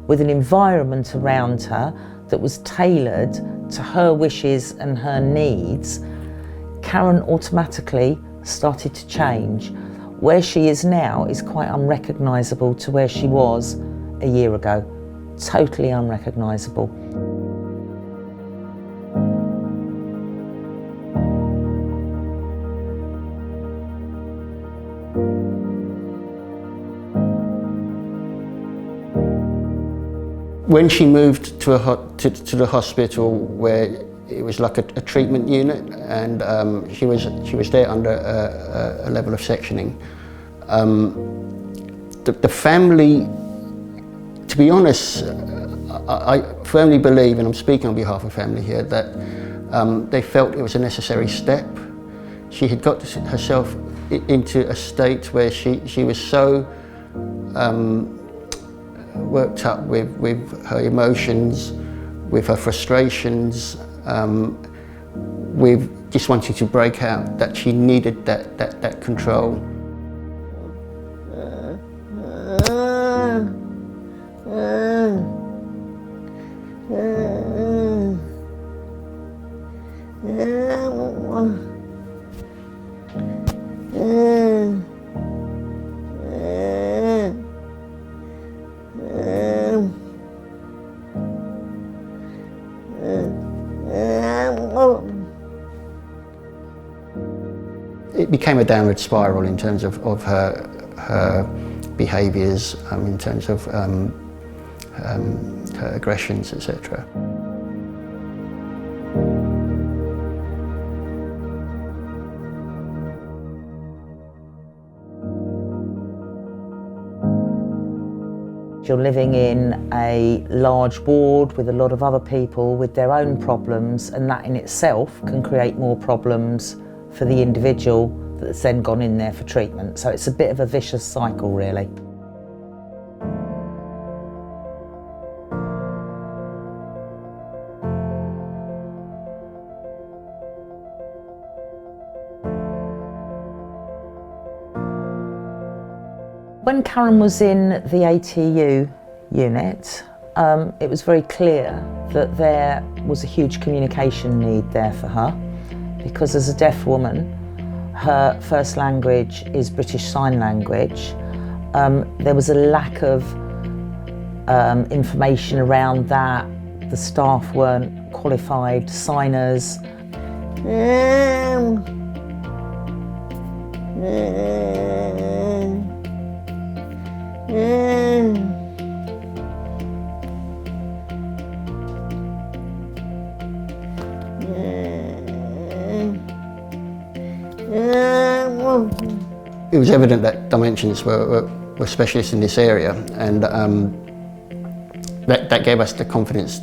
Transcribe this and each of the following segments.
with an environment around her that was tailored to her wishes and her needs, Karen automatically started to change. Where she is now is quite unrecognisable to where she was a year ago. Totally unrecognisable. When she moved to the hospital, where it was like a treatment unit, and she was there under a level of sectioning. The family, to be honest, I firmly believe, and I'm speaking on behalf of family here, that they felt it was a necessary step. She had got herself into a state where she was so worked up with her emotions, with her frustrations, with just wanting to break out, that she needed that control. It became a downward spiral in terms of her behaviours, in terms of her aggressions, etc. You're living in a large ward with a lot of other people with their own problems, and that in itself can create more problems for the individual that's then gone in there for treatment. So it's a bit of a vicious cycle, really. When Karen was in the ATU unit, it was very clear that there was a huge communication need there for her, because as a deaf woman, her first language is British Sign Language. There was a lack of information around that. The staff weren't qualified signers. It was evident that Dimensions were specialists in this area, and that gave us the confidence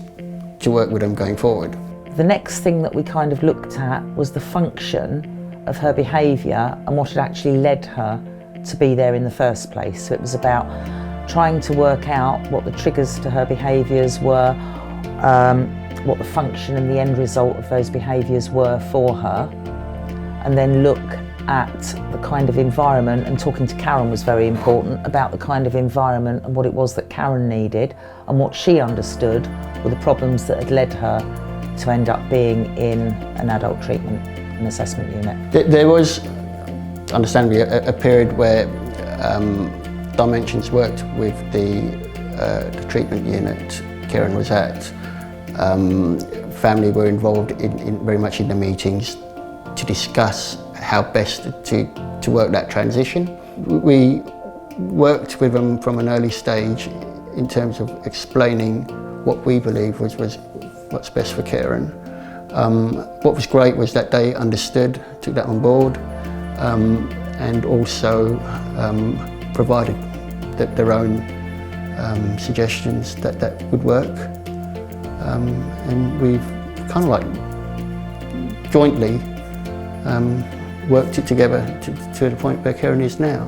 to work with them going forward. The next thing that we kind of looked at was the function of her behaviour and what had actually led her to be there in the first place. So it was about trying to work out what the triggers to her behaviours were, what the function and the end result of those behaviours were for her, and then look at the kind of environment, and talking to Karen was very important about the kind of environment and what it was that Karen needed, and what she understood were the problems that had led her to end up being in an adult treatment and assessment unit. There was, understandably, a period where Dimensions worked with the treatment unit Karen was at. Family were involved very much in the meetings to discuss how best to work that transition. We worked with them from an early stage in terms of explaining what we believe was what's best for Karen. What was great was that they understood, took that on board, and also provided their own suggestions that would work. And we've kind of like jointly worked it together to the point where Karen is now.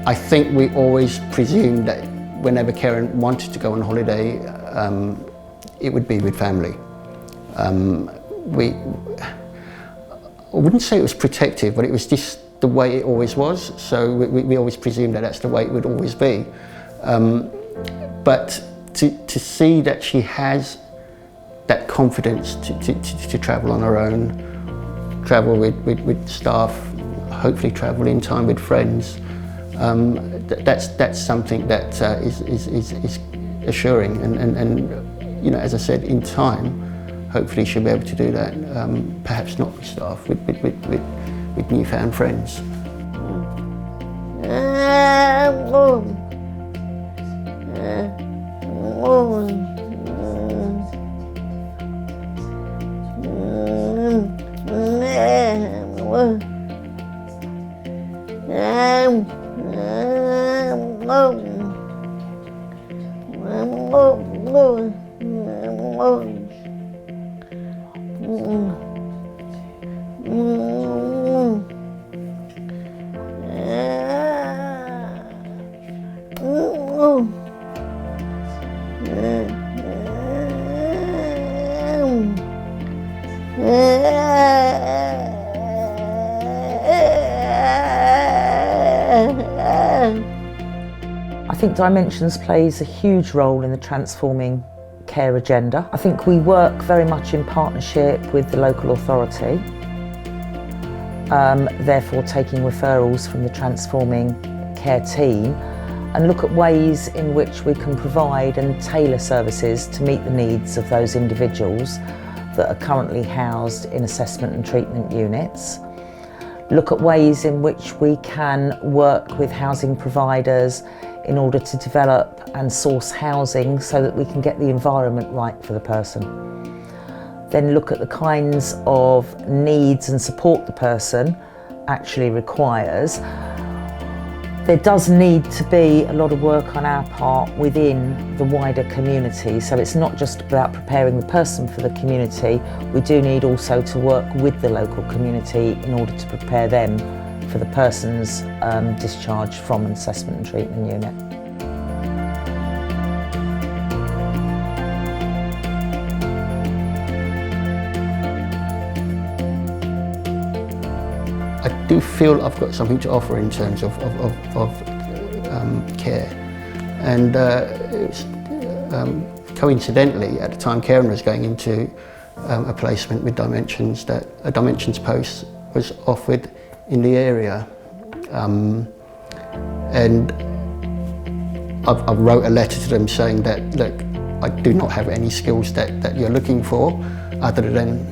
I think we always presumed that whenever Karen wanted to go on holiday, it would be with family. I wouldn't say it was protective, but it was just the way it always was. So we always presumed that that's the way it would always be. But to see that she has that confidence to travel on her own, travel with staff, hopefully travel in time with friends, that's something that is assuring. And you know, as I said, in time, hopefully she'll be able to do that. Perhaps not with staff, with newfound friends. I think Dimensions plays a huge role in the transforming care agenda. I think we work very much in partnership with the local authority, therefore taking referrals from the transforming care team, and look at ways in which we can provide and tailor services to meet the needs of those individuals that are currently housed in assessment and treatment units. Look at ways in which we can work with housing providers in order to develop and source housing so that we can get the environment right for the person. Then look at the kinds of needs and support the person actually requires. There does need to be a lot of work on our part within the wider community, so it's not just about preparing the person for the community, we do need also to work with the local community in order to prepare them for the person's discharge from an assessment and treatment unit. I do feel I've got something to offer in terms of care, and it was, coincidentally at the time Karen was going into a placement with Dimensions, that a Dimensions post was offered in the area, and I wrote a letter to them saying that, look, I do not have any skills that you're looking for other than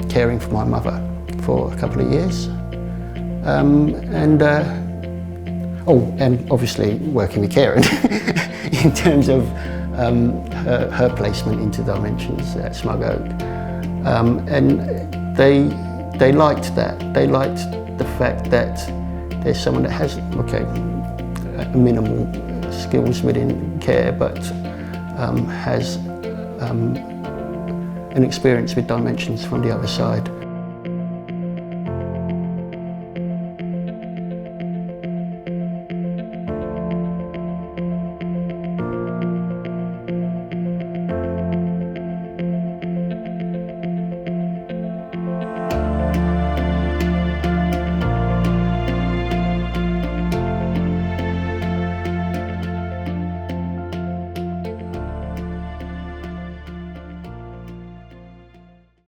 caring for my mother for a couple of years, and obviously working with Karen in terms of her placement into Dimensions at Smug Oak, and they liked that. They liked the fact that there's someone that has minimal skills within care, but has an experience with Dimensions from the other side.